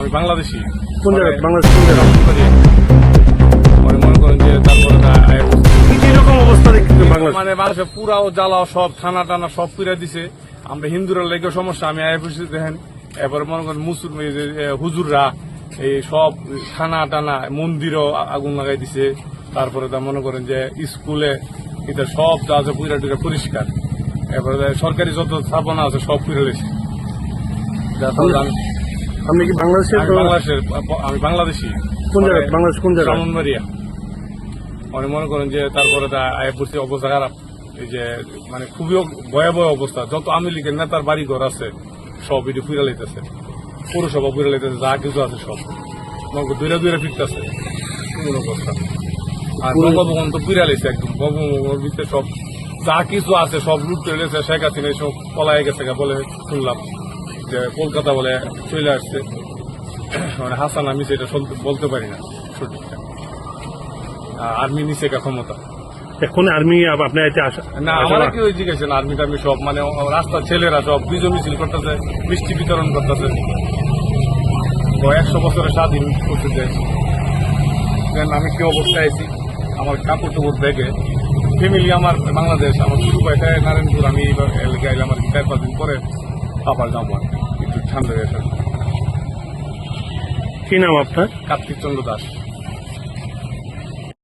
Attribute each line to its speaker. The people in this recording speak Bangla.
Speaker 1: আমি বাংলাদেশি।
Speaker 2: কোন জায়গায়? বাংলাদেশ কোন জায়গায়?
Speaker 1: মনে করেন যে তারপরে
Speaker 2: কিরকম অবস্থা দেখতে বাংলাদেশ?
Speaker 1: মানে মানুষের পুরাও জ্বালাও সব থানা টানা সব পুরা দিছে। আমরা হিন্দুরা লেগে সমস্যা আমি আইএফএসি দেখেন। এরপরে মনে করেন মুসলিম হুজুররা এই সব থানা টানা মন্দিরও আগুন লাগাই দিছে। তারপরে তা মনে করেন যে স্কুলে এটা সব যা আছে পুরা টুরা পরিষ্কার। এরপরে সরকারি যত স্থাপনা আছে সব পুরে লেছে।
Speaker 2: আপনি কি বাংলাদেশের?
Speaker 1: আমি বাংলাদেশি।
Speaker 2: কোন জায়গায়? বাংলাদেশ কোন জায়গায়?
Speaker 1: ব্রাহ্মণবাড়িয়া। মনে করেন যে তারপরে আইএফএসি অবস্থা খারাপ। এই যে মানে খুবই ভয়াবহ অবস্থা। যত আওয়ামী লীগের নেতার বাড়ি ঘর আছে সব এটি পুরা লাইতেছে, পৌরসভা পুরা লাইতেছে, যা কিছু আছে সব দূরে দূরে ফিরতেছে কোন অবস্থা। আর বঙ্গভবন তো পুরা লাইছে একদম। বঙ্গভবনের ভিতরে সব যা কিছু আছে সব লুট করে লেছে। শেখ হাসিনা সব পলায় গেছে বলে শুনলাম যে কলকাতা বলে চলে আসছে। মানে হাসান আমি সেটা বলতে পারি না সঠিকটা। আর্মি নিচে ক্ষমতা
Speaker 2: এখন আর্মি আপনার এতে আসা
Speaker 1: না, আমার কেউ জিজ্ঞেস না। আর্মি টার্মি সব মানে রাস্তার ছেলেরা সব বিজয় মিছিল করতেছে, মিষ্টি বিতরণ করতেছে। 100 বছরের স্বাধীন করতে চাই। আমি কি অবস্থায় আছি, আমার কাপড় টাপড় দেখে ফ্যামিলি আমার বাংলাদেশ, আমার ছোট ভাইটা নারায়ণপুর। আমি গাইলে আমার 4-5 দিন পরে আবার যাবো একটু ঠান্ডা হয়ে।
Speaker 2: কি নাম আপনার?
Speaker 1: কার্তিক চন্দ্র দাস।